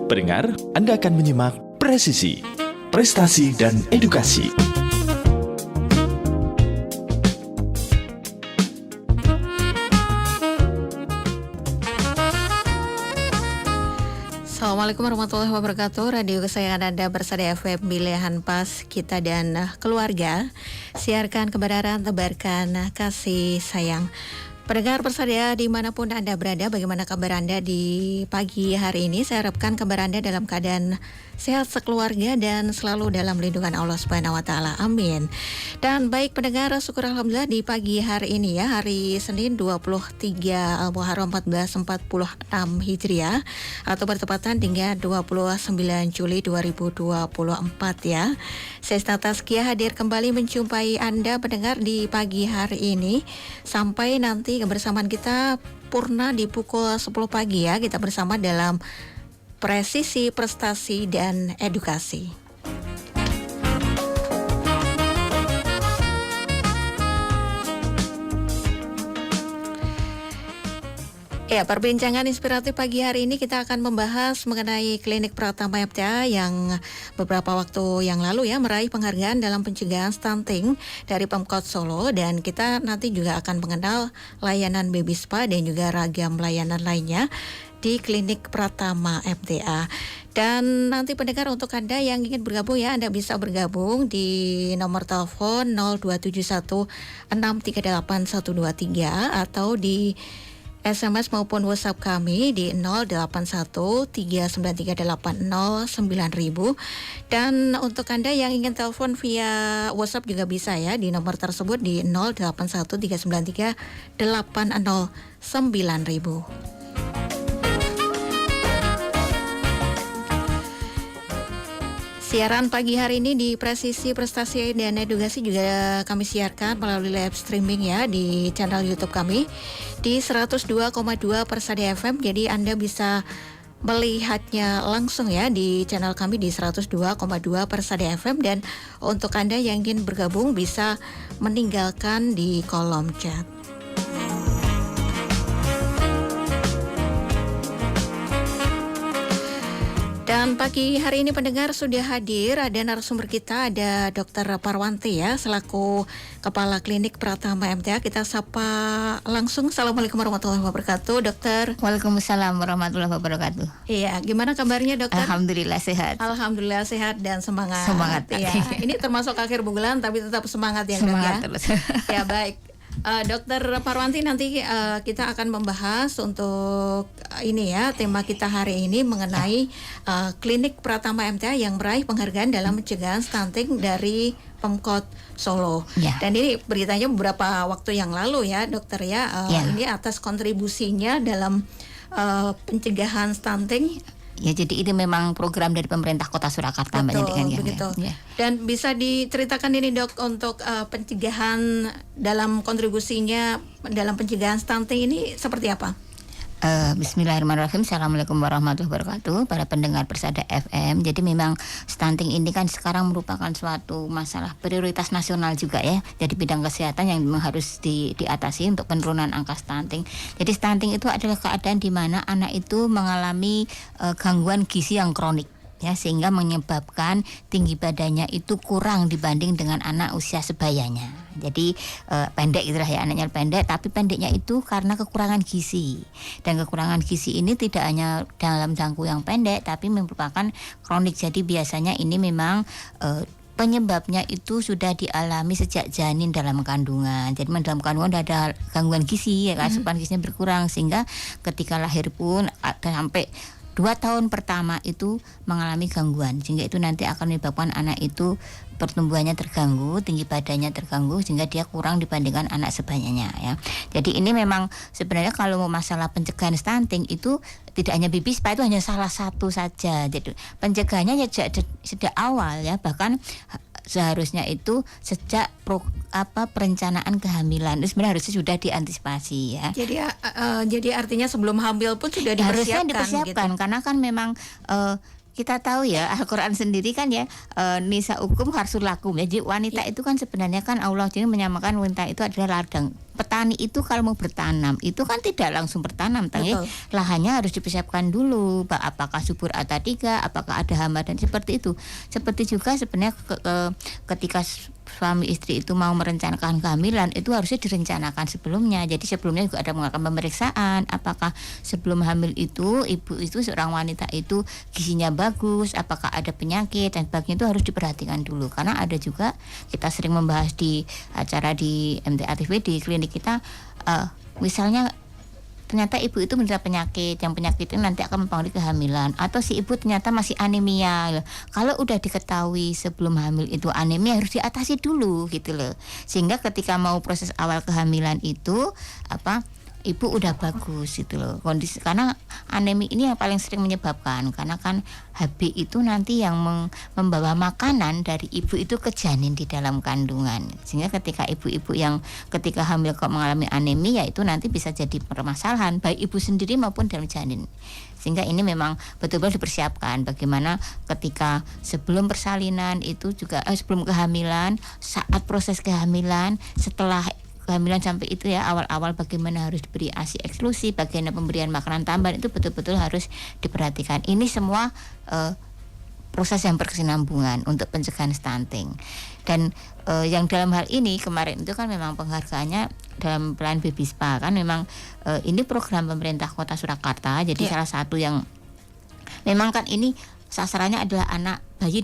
Pendengar, Anda akan menyimak Presisi, Prestasi dan Edukasi. Assalamualaikum warahmatullahi wabarakatuh. Radio kesayangan Anda bersama FM Pilihan Pas Kita dan Keluarga. Siarkan kebenaran, tebarkan kasih sayang. Pendengar bersedia dimanapun Anda berada, bagaimana kabar Anda di pagi hari ini? Saya harapkan kabar Anda dalam keadaan sehat sekeluarga dan selalu dalam lindungan Allah Subhanahu wa Ta'ala. Amin. Dan baik pendengar, syukur alhamdulillah di pagi hari ini ya, hari Senin 23 Muharram 1446 Hijriah atau bertepatan dengan 29 Juli 2024 ya. Saya Taskia hadir kembali menjumpai Anda pendengar di pagi hari ini sampai nanti kebersamaan kita purna di pukul 10 pagi ya. Kita bersama dalam Presisi, Prestasi, dan Edukasi. Ya, perbincangan inspiratif pagi hari ini kita akan membahas mengenai klinik Pratama FTA yang beberapa waktu yang lalu ya meraih penghargaan dalam pencegahan stunting dari Pemkot Solo, dan kita nanti juga akan mengenal layanan baby spa dan juga ragam layanan lainnya di klinik Pratama FTA. Dan nanti pendengar, untuk Anda yang ingin bergabung ya, Anda bisa bergabung di nomor telepon 0271 638 123 atau di SMS maupun WhatsApp kami di 081 39380 9000. Dan untuk Anda yang ingin telepon via WhatsApp juga bisa ya di nomor tersebut di 081 393 80 9000. Siaran pagi hari ini di Presisi, Prestasi, dan Edukasi juga kami siarkan melalui live streaming ya di channel YouTube kami di 102,2 Persada FM. Jadi Anda bisa melihatnya langsung ya di channel kami di 102,2 Persada FM. Dan untuk Anda yang ingin bergabung bisa meninggalkan di kolom chat. Dan pagi hari ini pendengar sudah hadir, ada narasumber kita, ada Dr. Parwanti ya, selaku Kepala Klinik Pratama MTA. Kita sapa langsung. Assalamualaikum warahmatullahi wabarakatuh, dokter. Waalaikumsalam warahmatullahi wabarakatuh. Iya, gimana kabarnya dokter? Alhamdulillah sehat. Alhamdulillah sehat dan semangat. Semangat. Ya, ini termasuk akhir bulan tapi tetap semangat ya, semangat dok ya. Terus. Ya baik. Dokter Parwanti, nanti kita akan membahas untuk ini ya, tema kita hari ini mengenai klinik Pratama MTA yang meraih penghargaan dalam pencegahan stunting dari Pemkot Solo. Ya. Dan ini beritanya beberapa waktu yang lalu ya dokter ya, ini atas kontribusinya dalam pencegahan stunting. Ya, jadi ini memang program dari pemerintah Kota Surakarta. Betul, begitu. Ya. Dan bisa diceritakan ini dok, untuk pencegahan dalam kontribusinya dalam pencegahan stunting ini seperti apa? Bismillahirrahmanirrahim. Assalamualaikum warahmatullahi wabarakatuh para pendengar Persada FM. Jadi memang stunting ini kan sekarang merupakan suatu masalah prioritas nasional juga ya. Jadi bidang kesehatan yang memang harus diatasi untuk penurunan angka stunting. Jadi stunting itu adalah keadaan di mana anak itu mengalami gangguan gizi yang kronik ya, sehingga menyebabkan tinggi badannya itu kurang dibanding dengan anak usia sebayanya. Jadi pendek itulah ya, anaknya pendek, tapi pendeknya itu karena kekurangan gizi. Dan kekurangan gizi ini tidak hanya dalam jangka yang pendek, tapi merupakan kronik. Jadi biasanya ini memang penyebabnya itu sudah dialami sejak janin dalam kandungan. Jadi dalam kandungan ada gangguan gizi ya, asupan gizinya berkurang, sehingga ketika lahir pun sampai 2 tahun pertama itu mengalami gangguan, sehingga itu nanti akan menyebabkan anak itu pertumbuhannya terganggu, tinggi badannya terganggu, sehingga dia kurang dibandingkan anak sebayanya ya. Jadi ini memang sebenarnya kalau masalah pencegahan stunting itu tidak hanya baby spa, itu hanya salah satu saja. Jadi pencegahannya ya sejak awal ya, bahkan seharusnya itu sejak perencanaan kehamilan itu sebenarnya harusnya sudah diantisipasi ya. Jadi artinya sebelum hamil pun sudah dipersiapkan. Harusnya dipersiapkan gitu. Karena kan memang kita tahu ya Al-Quran sendiri kan ya nisa ukum harsul lakum ya. Jadi wanita itu kan sebenarnya kan Allah jadi menyamakan wanita itu adalah ladang. Petani itu kalau mau bertanam itu kan tidak langsung bertanam, tapi lahannya harus dipersiapkan dulu. Apakah subur atau tidak, apakah ada hama dan seperti itu. Seperti juga sebenarnya ketika suami istri itu mau merencanakan kehamilan itu harusnya direncanakan sebelumnya. Jadi sebelumnya juga ada melakukan pemeriksaan apakah sebelum hamil itu ibu itu seorang wanita itu gizinya bagus, apakah ada penyakit dan sebagainya itu harus diperhatikan dulu. Karena ada juga kita sering membahas di acara di MTA TV di klinik kita misalnya ternyata ibu itu menderita penyakit, yang penyakit itu nanti akan mempengaruhi kehamilan, atau si ibu ternyata masih anemia. Kalau udah diketahui sebelum hamil itu anemia harus diatasi dulu gitu loh. Sehingga ketika mau proses awal kehamilan itu ibu udah bagus gitu loh kondisi, karena anemi ini yang paling sering menyebabkan karena kan HB itu nanti yang membawa makanan dari ibu itu ke janin di dalam kandungan, sehingga ketika ibu-ibu yang ketika hamil kok mengalami anemia itu nanti bisa jadi permasalahan baik ibu sendiri maupun dalam janin. Sehingga ini memang betul-betul dipersiapkan bagaimana ketika sebelum persalinan itu juga sebelum kehamilan, saat proses kehamilan, setelah kehamilan sampai itu ya awal-awal bagaimana harus diberi ASI eksklusif, bagaimana pemberian makanan tambahan itu betul-betul harus diperhatikan. Ini semua proses yang berkesinambungan untuk pencegahan stunting. Dan yang dalam hal ini kemarin itu kan memang penghargaannya dalam pelayanan Baby Spa kan memang ini program pemerintah Kota Surakarta. Jadi salah satu yang memang kan ini sasarannya adalah anak bayi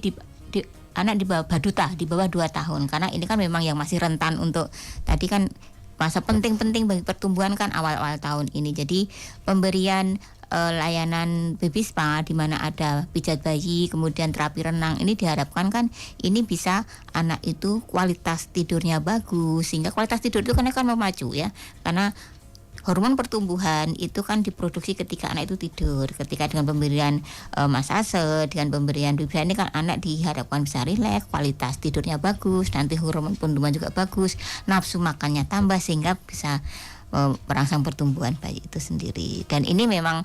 anak di bawah baduta di bawah 2 tahun, karena ini kan memang yang masih rentan untuk tadi kan masa penting-penting bagi pertumbuhan kan awal-awal tahun ini. Jadi pemberian layanan Baby Spa di mana ada pijat bayi kemudian terapi renang ini diharapkan kan ini bisa anak itu kualitas tidurnya bagus, sehingga kualitas tidur itu kan akan memacu ya, karena hormon pertumbuhan itu kan diproduksi ketika anak itu tidur. Ketika dengan pemberian masase, dengan pemberian BB ini kan anak diharapkan bisa rileks, kualitas tidurnya bagus, nanti hormon pertumbuhan juga bagus, nafsu makannya tambah sehingga bisa merangsang pertumbuhan bayi itu sendiri. Dan ini memang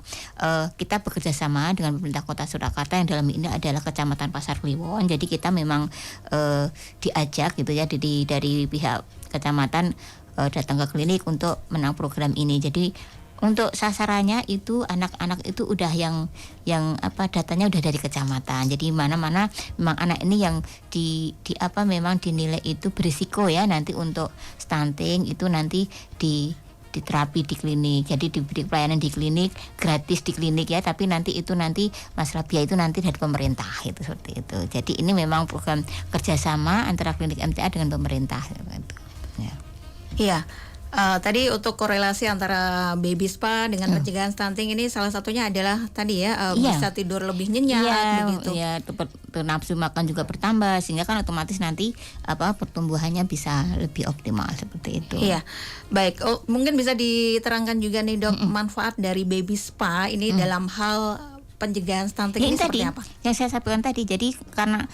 kita bekerja sama dengan pemerintah Kota Surakarta yang dalam ini adalah Kecamatan Pasar Kliwon. Jadi kita memang diajak gitu ya dari pihak kecamatan datang ke klinik untuk menang program ini. Jadi untuk sasarannya itu anak-anak itu udah yang datanya udah dari kecamatan. Jadi mana-mana memang anak ini yang memang dinilai itu berisiko ya nanti untuk stunting itu nanti di terapi di klinik. Jadi diberi pelayanan di klinik gratis di klinik ya, tapi nanti masalah biaya itu nanti dari pemerintah itu seperti itu. Jadi ini memang program kerjasama antara klinik MTA dengan pemerintah gitu. Ya. Iya, tadi untuk korelasi antara Baby Spa dengan pencegahan stunting ini salah satunya adalah tadi ya bisa tidur lebih nyenyak begitu. Iya, nafsu makan juga bertambah sehingga kan otomatis nanti pertumbuhannya bisa lebih optimal seperti itu. Iya, baik. Mungkin bisa diterangkan juga nih Dok manfaat dari Baby Spa ini dalam hal pencegahan stunting ini seperti apa? Yang saya sampaikan tadi, jadi karena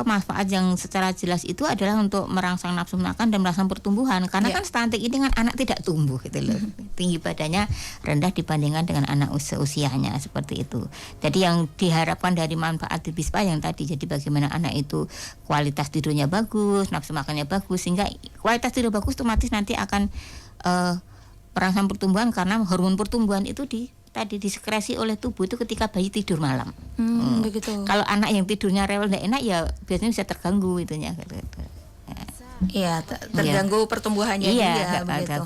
manfaat yang secara jelas itu adalah untuk merangsang nafsu makan dan merangsang pertumbuhan, karena kan stunting ini kan anak tidak tumbuh gitu loh, tinggi badannya rendah dibandingkan dengan anak usianya seperti itu. Jadi yang diharapkan dari manfaat Baby Spa yang tadi, jadi bagaimana anak itu kualitas tidurnya bagus, nafsu makannya bagus, sehingga kualitas tidur bagus otomatis nanti akan merangsang pertumbuhan, karena hormon pertumbuhan itu disekresi oleh tubuh itu ketika bayi tidur malam. Begitu. Kalau anak yang tidurnya rewel tidak enak ya biasanya bisa terganggu itunya. Iya, terganggu pertumbuhannya juga begitu.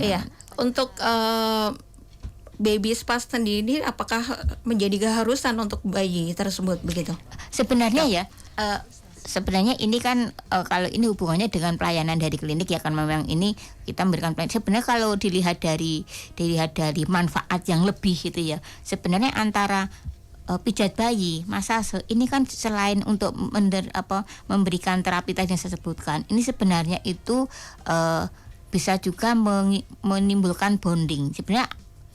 Iya, untuk Baby Spa sendiri apakah menjadi keharusan untuk bayi tersebut begitu? Sebenarnya sebenarnya ini kan kalau ini hubungannya dengan pelayanan dari klinik ya kan, memang ini kita memberikan pelayanan. Sebenarnya kalau dilihat dari manfaat yang lebih gitu ya, sebenarnya antara pijat bayi, masase ini kan selain untuk memberikan terapi tadi yang saya sebutkan, ini sebenarnya itu bisa juga menimbulkan bonding. Sebenarnya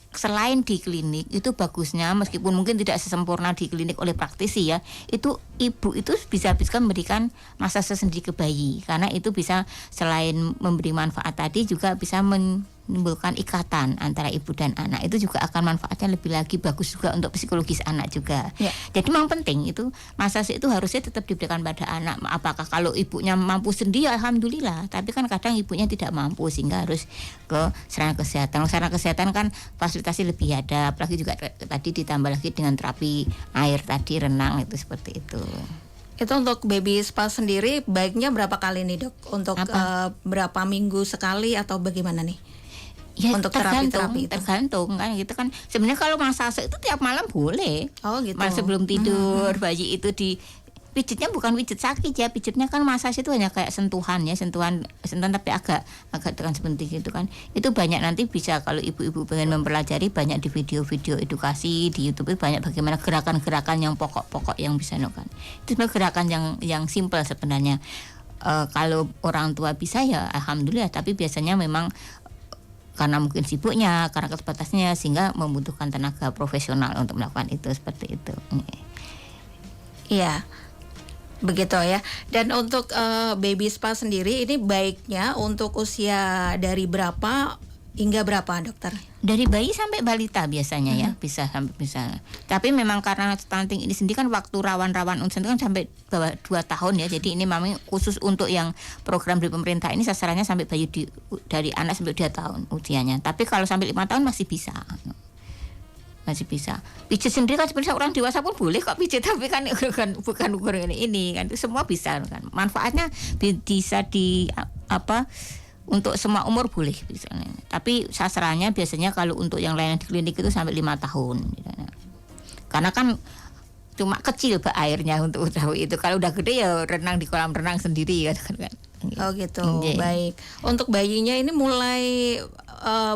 selain di klinik itu bagusnya, meskipun mungkin tidak sesempurna di klinik oleh praktisi ya, itu ibu itu bisa memberikan masase sendiri ke bayi, karena itu bisa selain memberi manfaat tadi juga bisa menimbulkan ikatan antara ibu dan anak. Itu juga akan manfaatnya lebih lagi bagus juga untuk psikologis anak juga. Ya. Jadi memang penting itu massage itu harusnya tetap diberikan pada anak. Apakah kalau ibunya mampu sendiri, alhamdulillah. Tapi kan kadang ibunya tidak mampu sehingga harus ke sarana kesehatan. Sarana kesehatan kan fasilitasnya lebih ada. Apalagi juga tadi ditambah lagi dengan terapi air tadi, renang itu seperti itu. Itu untuk baby spa sendiri baiknya berapa kali nih dok? Untuk berapa minggu sekali atau bagaimana nih? Ya, Untuk terapi-terapi itu? tergantung kan gitu kan. Sebenarnya kalau massage itu tiap malam boleh. Oh gitu. Mas sebelum tidur bayi itu pijitnya bukan pijit sakit ya, pijitnya kan massage itu hanya kayak sentuhan tapi agak tekan sebentar gitu kan. Itu banyak nanti bisa kalau ibu-ibu pengen mempelajari banyak di video-video edukasi di YouTube itu banyak bagaimana gerakan-gerakan yang pokok-pokok yang bisa kan. Itu sebenarnya gerakan yang simple sebenarnya. Kalau orang tua bisa ya alhamdulillah, tapi biasanya memang karena mungkin sibuknya, karena keterbatasannya sehingga membutuhkan tenaga profesional untuk melakukan itu seperti itu. Iya. Begitu ya. Dan untuk baby spa sendiri ini baiknya untuk usia dari berapa hingga berapa dokter? Dari bayi sampai balita biasanya ya, bisa sampai bisa. Tapi memang karena stunting ini sendiri kan waktu rawan-rawan unsur itu kan sampai 2 tahun ya. Jadi ini memang khusus untuk yang program dari pemerintah ini sasarannya sampai bayi dari anak sampai 2 tahun usianya. Tapi kalau sampai 5 tahun masih bisa. Pijit sendiri kan sebenarnya orang dewasa pun boleh kok pijit, tapi kan bukan ukuran ini kan, itu semua bisa kan. Manfaatnya bisa untuk semua umur boleh bisa. Tapi sasarannya biasanya kalau untuk yang layanan di klinik itu sampai 5 tahun. Karena kan cuma kecil airnya untuk tahu itu. Kalau udah gede ya renang di kolam renang sendiri kan. Oh gitu. Baik. Untuk bayinya ini mulai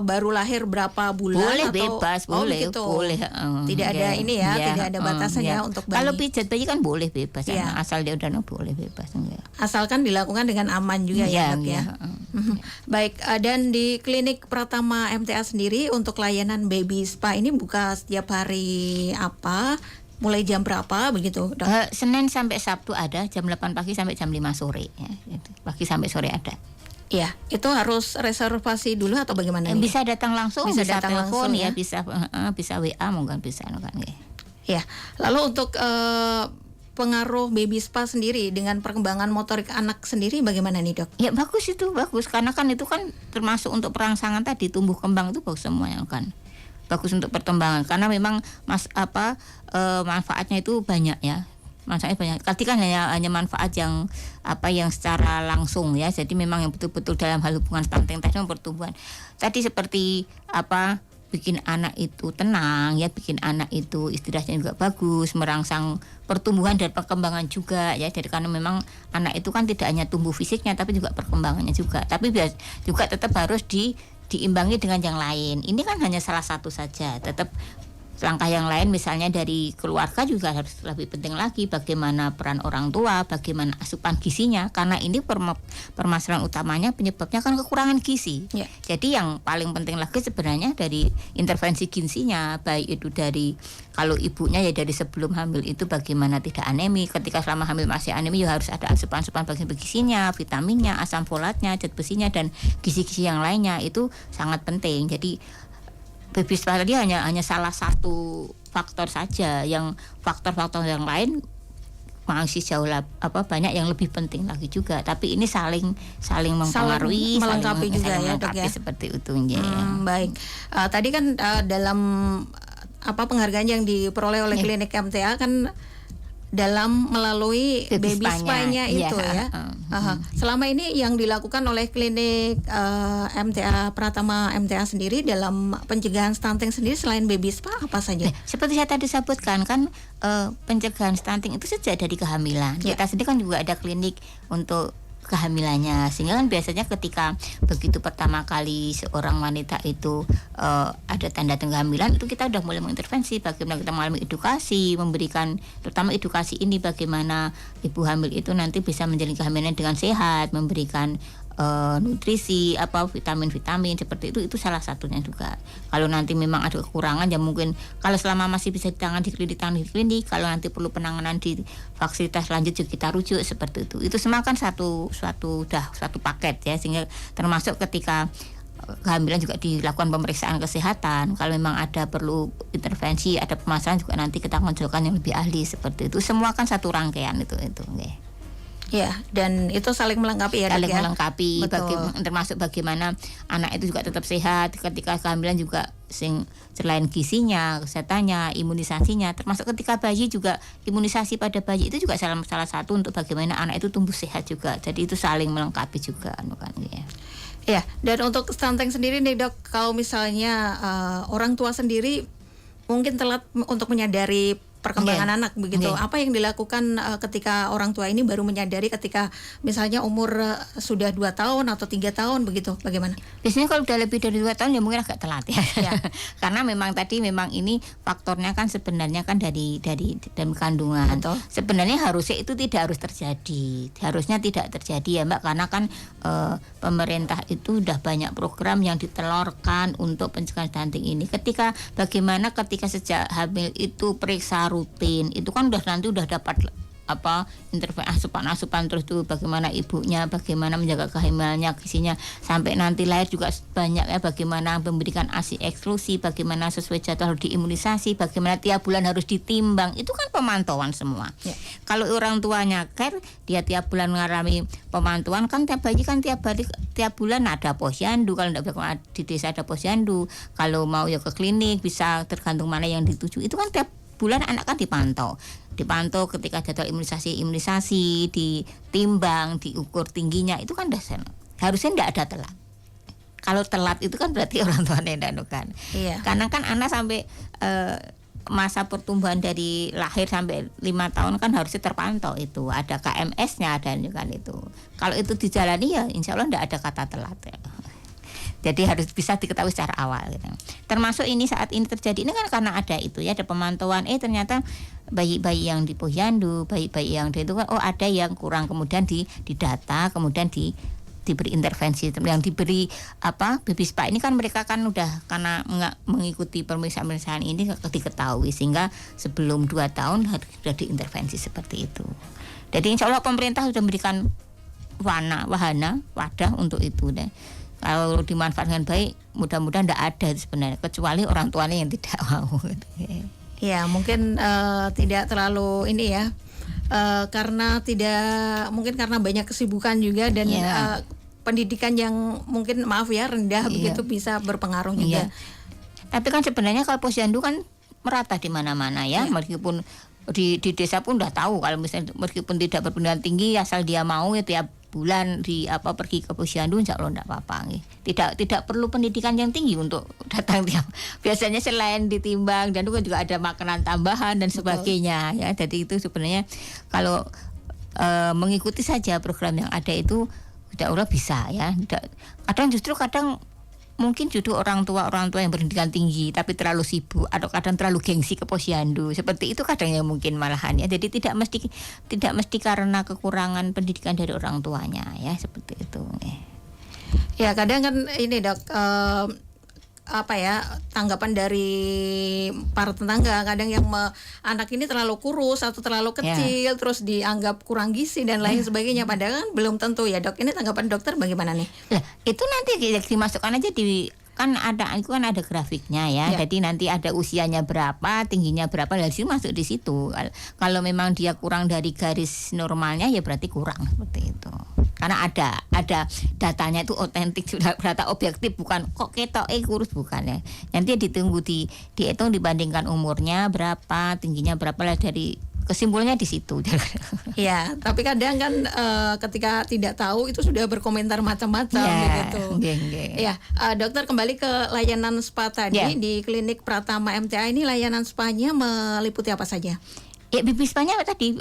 baru lahir berapa bulan? Boleh atau bebas, boleh, gitu. boleh. Tidak ada ini ya, tidak ada batasannya untuk bayi. Kalau pijat bayi kan boleh bebas, Ya. asal dia udah boleh bebas. Asalkan dilakukan dengan aman juga ya dok ya. Baik, dan di klinik Pratama MTA sendiri untuk layanan baby spa ini buka setiap hari apa? Mulai jam berapa begitu dok? Senin sampai Sabtu ada jam 8 pagi sampai jam 5 sore ya, gitu. Pagi sampai sore ada. Iya, itu harus reservasi dulu atau bagaimana? Bisa datang langsung, bisa datang telepon langsung, ya, ya? bisa WA mungkin bisa kan ya. Ya, lalu untuk pengaruh baby spa sendiri dengan perkembangan motorik anak sendiri bagaimana nih dok? Ya bagus itu, bagus karena kan itu kan termasuk untuk perangsangan tadi, tumbuh kembang itu bagus semuanya kan. Bagus untuk perkembangan karena memang manfaatnya itu banyak ya. Manfaatnya banyak. Tadi kan hanya manfaat yang secara langsung ya. Jadi memang yang betul-betul dalam hal hubungan stunting tadi pertumbuhan. Tadi seperti bikin anak itu tenang ya, bikin anak itu istirahatnya juga bagus, merangsang pertumbuhan dan perkembangan juga ya. Jadi karena memang anak itu kan tidak hanya tumbuh fisiknya tapi juga perkembangannya juga. Tapi juga tetap harus diimbangi dengan yang lain. Ini kan hanya salah satu saja. Tetap langkah yang lain misalnya dari keluarga juga harus lebih penting lagi, bagaimana peran orang tua, bagaimana asupan gizinya, karena ini permasalahan utamanya penyebabnya kan kekurangan gizi. Ya. Jadi yang paling penting lagi sebenarnya dari intervensi gizinya, baik itu dari kalau ibunya ya dari sebelum hamil itu bagaimana tidak anemi, ketika selama hamil masih anemi ya harus ada asupan bagian gizinya, vitaminnya, asam folatnya, zat besinya dan gizi-gizi yang lainnya itu sangat penting. Jadi baby spa tadi hanya salah satu faktor saja, yang faktor-faktor yang lain masih jauh banyak yang lebih penting lagi juga. Tapi ini saling mempengaruhi, melengkapi juga ya dok ya. Seperti itu ya. Baik. Tadi kan dalam penghargaan yang diperoleh oleh klinik MTA kan dalam melalui baby spa-nya itu ya. Selama ini yang dilakukan oleh klinik MTA Pratama MTA sendiri dalam pencegahan stunting sendiri selain baby spa apa saja? Seperti saya tadi sebutkan kan pencegahan stunting itu sejak dari kehamilan. Ya. Kita sendiri kan juga ada klinik untuk kehamilannya, sehingga kan biasanya ketika begitu pertama kali seorang wanita itu ada tanda kehamilan itu kita udah mulai mengintervensi, bagaimana kita mengalami edukasi, memberikan terutama edukasi ini bagaimana ibu hamil itu nanti bisa menjalani kehamilan dengan sehat, memberikan nutrisi vitamin-vitamin seperti itu salah satunya juga. Kalau nanti memang ada kekurangan ya mungkin kalau selama masih bisa ditangani di klinik, kalau nanti perlu penanganan di fasilitas lanjut juga kita rujuk seperti itu. Itu semua kan suatu paket ya, sehingga termasuk ketika kehamilan juga dilakukan pemeriksaan kesehatan. Kalau memang ada perlu intervensi, ada permasalahan juga nanti kita konsulkan yang lebih ahli seperti itu. Semua kan satu rangkaian itu. Okay. Ya, dan itu saling melengkapi ya, saling Dok, ya? melengkapi, termasuk bagaimana anak itu juga tetap sehat ketika kehamilan juga selain gizinya, kesehatannya, imunisasinya, termasuk ketika bayi juga imunisasi pada bayi itu juga salah satu untuk bagaimana anak itu tumbuh sehat juga. Jadi itu saling melengkapi juga kan ya. Ya, dan untuk stunting sendiri nih Dok, kalau misalnya orang tua sendiri mungkin telat untuk menyadari perkembangan anak begitu. Apa yang dilakukan ketika orang tua ini baru menyadari ketika misalnya umur sudah 2 tahun atau 3 tahun begitu, bagaimana? Biasanya kalau udah lebih dari 2 tahun ya mungkin agak telat ya. Karena memang ini faktornya kan sebenarnya kan dari dalam kandungan. Betul. Sebenarnya harusnya itu tidak harus terjadi. Harusnya tidak terjadi ya Mbak, karena kan pemerintah itu udah banyak program yang ditelorkan untuk pencegahan stunting ini. Bagaimana ketika sejak hamil itu periksa rutin, itu kan udah dapat intervensi asupan terus tuh, bagaimana ibunya, bagaimana menjaga kehamilannya, gizinya, sampai nanti lahir juga banyak ya, bagaimana memberikan ASI eksklusi, bagaimana sesuai jadwal harus diimunisasi, bagaimana tiap bulan harus ditimbang, itu kan pemantauan semua. Kalau orang tuanya care, dia tiap bulan mengalami pemantauan kan, tiap bayi kan tiap bulan ada posyandu, kalau di desa ada posyandu, kalau mau ya ke klinik bisa tergantung mana yang dituju, itu kan tiap bulan anak kan dipantau ketika jadwal imunisasi, ditimbang, diukur tingginya, itu kan dasar. Harusnya tidak ada telat. Kalau telat itu kan berarti orang tuanya tidak kan. Karena kan anak sampai masa pertumbuhan dari lahir sampai 5 tahun kan harusnya terpantau, itu ada KMS-nya dan kan itu. Kalau itu dijalani ya insya Allah tidak ada kata telat ya. Jadi harus bisa diketahui secara awal gitu. Termasuk ini saat ini terjadi ini kan karena ada itu ya, ada pemantauan ternyata bayi-bayi yang di posyandu, bayi-bayi yang itu kan ada yang kurang, kemudian didata, kemudian diberi intervensi, yang diberi baby spa ini kan mereka kan udah karena mengikuti pemeriksaan ini diketahui, sehingga sebelum 2 tahun harus sudah diintervensi seperti itu. Jadi insya Allah pemerintah sudah memberikan wadah untuk itu deh. Kalau dimanfaatkan dengan baik, mudah-mudahan tidak ada sebenarnya, kecuali orang tuanya yang tidak mau. Ya, mungkin tidak terlalu ini ya, karena banyak kesibukan juga dan pendidikan yang mungkin rendah begitu bisa berpengaruh juga. Tapi kan sebenarnya kalau posyandu kan merata di mana-mana ya, meskipun di desa pun udah tahu kalau misalnya meskipun tidak berpendidikan tinggi, asal dia mau ya tiap bulan pergi ke posyandu, insya Allah tidak apa-apa. Tidak perlu pendidikan yang tinggi untuk datang tiap. Biasanya selain ditimbang dan itu juga ada makanan tambahan dan sebagainya ya. Jadi itu sebenarnya kalau mengikuti saja program yang ada itu insya Allah bisa ya. Kadang mungkin justru orang tua yang berpendidikan tinggi tapi terlalu sibuk atau kadang terlalu gengsi ke posyandu, seperti itu kadang yang mungkin malahan ya. Jadi tidak mesti karena kekurangan pendidikan dari orang tuanya ya, seperti itu. Ya kadang kan ini Dok, tanggapan dari para tetangga, kadang yang anak ini terlalu kurus atau terlalu kecil, terus dianggap kurang gizi dan lain sebagainya, padahal kan belum tentu ya Dok. Ini tanggapan dokter bagaimana nih? Itu nanti dimasukkan aja kan ada grafiknya ya. Jadi nanti ada usianya berapa, tingginya berapa, dari situ masuk di situ. Kalau memang dia kurang dari garis normalnya ya berarti kurang, seperti itu. Karena ada datanya itu otentik, sudah data objektif, bukan kok ketok kurus, bukan ya. Nanti dihitung dibandingkan umurnya berapa, tingginya berapa, lah dari kesimpulannya di situ. Ya, tapi kadang kan ketika tidak tahu itu sudah berkomentar macam-macam begitu. Ya, dokter kembali ke layanan spa tadi di klinik Pratama MTA ini, layanan spa-nya meliputi apa saja? Ya, baby spa-nya tadi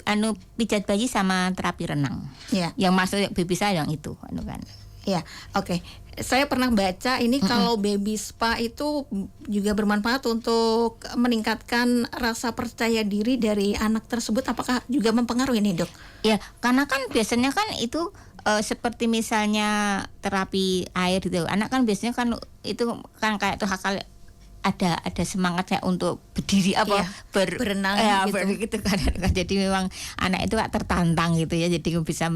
pijat bayi sama terapi renang. Yang masuk baby spa yang itu kan. Ya, oke. Saya pernah baca ini kalau baby spa itu juga bermanfaat untuk meningkatkan rasa percaya diri dari anak tersebut. Apakah juga mempengaruhi ini, Dok? Ya, karena kan biasanya kan itu seperti misalnya terapi air gitu. Anak kan biasanya kan itu kan kayak tuh ada semangatnya untuk berdiri berenang gitu kan. Jadi memang anak itu tertantang gitu ya, jadi bisa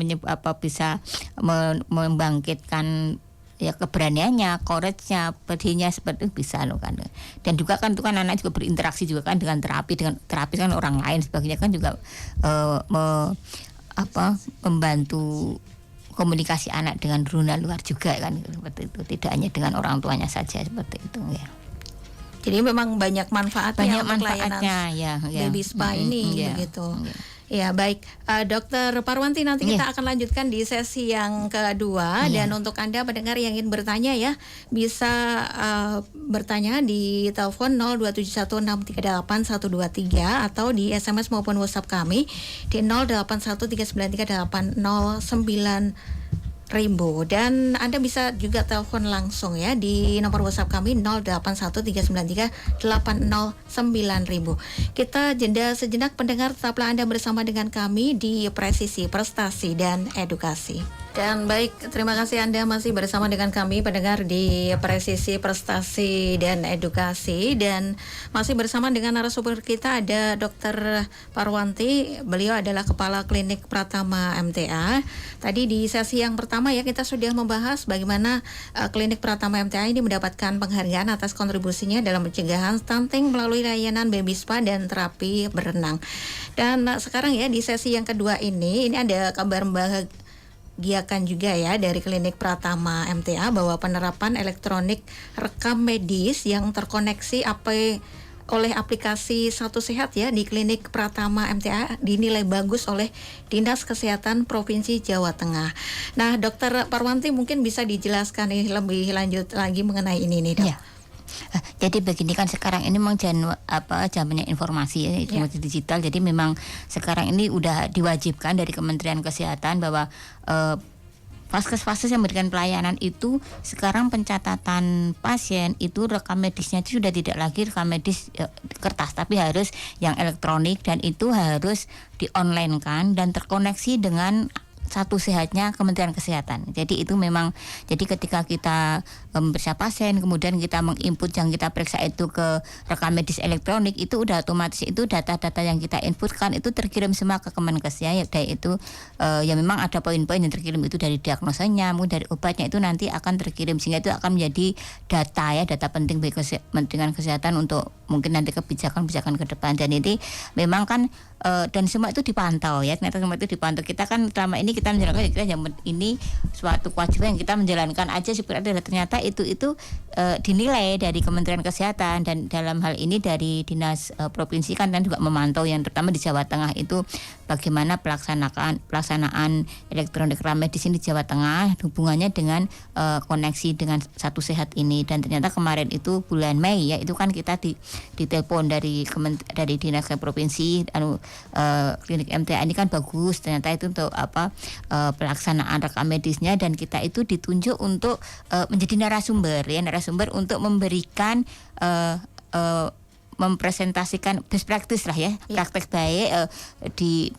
membangkitkan ya keberaniannya, courage-nya, pedihnya seperti itu bisa loh kan. Dan juga kan itu kan anak juga berinteraksi juga kan dengan terapi kan orang lain sebagainya kan juga membantu komunikasi anak dengan dunia luar juga kan seperti itu, tidak hanya dengan orang tuanya saja seperti itu ya. Jadi memang banyak manfaatnya untuk manfaatnya layanan ya. baby spa ini begitu. Ya baik, Dokter Parwanti nanti kita akan lanjutkan di sesi yang kedua dan untuk Anda pendengar yang ingin bertanya ya bisa bertanya di telepon 02716381123 atau di SMS maupun WhatsApp kami di 0813938009 Rimbo, dan Anda bisa juga telepon langsung ya di nomor WhatsApp kami 081393809000. Kita jeda sejenak pendengar, tetaplah Anda bersama dengan kami di Presisi Prestasi dan Edukasi. Dan baik, terima kasih Anda masih bersama dengan kami pendengar di Presisi Prestasi dan Edukasi, dan masih bersama dengan narasumber kita ada Dr. Parwanti. Beliau adalah Kepala Klinik Pratama MTA. Tadi di sesi yang pertama ya kita sudah membahas bagaimana Klinik Pratama MTA ini mendapatkan penghargaan atas kontribusinya dalam pencegahan stunting melalui layanan baby spa dan terapi berenang. Dan sekarang ya di sesi yang kedua ini ada kabar giakan juga ya dari Klinik Pratama MTA bahwa penerapan elektronik rekam medis yang terkoneksi oleh aplikasi Satu Sehat ya di Klinik Pratama MTA dinilai bagus oleh Dinas Kesehatan Provinsi Jawa Tengah. Nah, Dokter Parwanti mungkin bisa dijelaskan lebih lanjut lagi mengenai ini nih, Dok. Ya. Jadi begini kan sekarang ini memang zamannya informasi ya, informasi digital. Jadi memang sekarang ini udah diwajibkan dari Kementerian Kesehatan bahwa vaskes-vaskes yang memberikan pelayanan itu sekarang pencatatan pasien itu rekam medisnya itu sudah tidak lagi rekam medis kertas, tapi harus yang elektronik, dan itu harus di-online kan dan terkoneksi dengan Satu Sehatnya Kementerian Kesehatan. Jadi itu memang, jadi ketika kita memeriksa pasien kemudian kita menginput yang kita periksa itu ke rekam medis elektronik, itu udah otomatis itu data-data yang kita inputkan itu terkirim semua ke Kemenkes ya. Itu ya memang ada poin-poin yang terkirim itu dari diagnosanya, mungkin dari obatnya itu nanti akan terkirim, sehingga itu akan menjadi data penting bagi Kementerian Kesehatan untuk mungkin nanti kebijakan-kebijakan ke depan. Dan ini memang kan dan semua itu dipantau ya, ternyata semua itu dipantau. Kita kan selama ini kita menjalankan, kita ini suatu kewajiban yang kita menjalankan aja seperti ada, ternyata itu dinilai dari Kementerian Kesehatan, dan dalam hal ini dari Dinas Provinsi kan juga memantau yang terutama di Jawa Tengah itu bagaimana pelaksanaan elektronik rekam medis di Jawa Tengah hubungannya dengan koneksi dengan Satu Sehat ini. Dan ternyata kemarin itu bulan Mei ya, itu kan kita ditelepon dari Dinas Provinsi Klinik MTA ini kan bagus ternyata itu untuk pelaksanaan rekam medisnya, dan kita itu ditunjuk untuk menjadi narasumber untuk memberikan mempresentasikan best practice lah ya, praktek baik di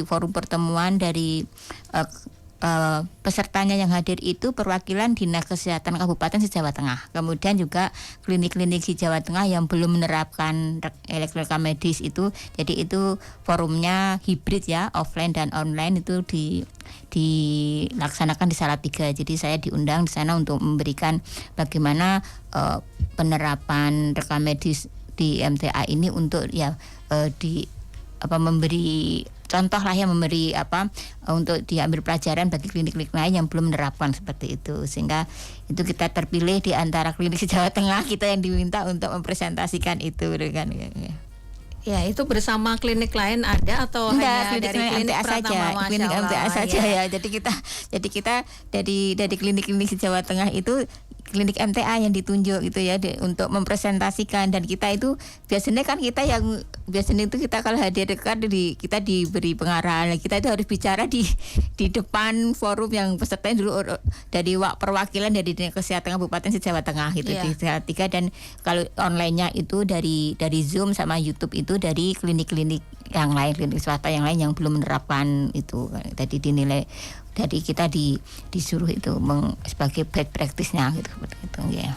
forum pertemuan dari pesertanya yang hadir itu perwakilan Dinas Kesehatan Kabupaten se-Jawa Tengah. Kemudian juga klinik-klinik di Jawa Tengah yang belum menerapkan elektronik medis itu. Jadi itu forumnya hibrid ya, offline dan online itu dilaksanakan di Salatiga. Jadi saya diundang di sana untuk memberikan bagaimana penerapan rekam medis di MTA ini untuk memberi contoh lah ya, memberi untuk diambil pelajaran bagi klinik-klinik lain yang belum menerapkan seperti itu, sehingga itu kita terpilih di antara klinik di Jawa Tengah kita yang diminta untuk mempresentasikan itu kan. Ya, itu bersama klinik lain ada atau hanya dari klinik MTA saja, klinik MTA saja ya. Jadi kita dari klinik-klinik di Jawa Tengah itu klinik MTA yang ditunjuk gitu ya untuk mempresentasikan. Dan kita itu biasanya itu kita kalau hadir dekat kita diberi pengarahan, kita itu harus bicara di depan forum yang pesertanya dulu dari perwakilan dari Dinas Kesehatan Kabupaten se-Jawa Tengah gitu di Salatiga. Dan kalau online-nya itu dari Zoom sama YouTube itu dari klinik-klinik yang lain, klinik swasta yang lain yang belum menerapkan itu. Tadi dinilai, jadi kita disuruh itu sebagai best practice-nya gitu, seperti itu ya.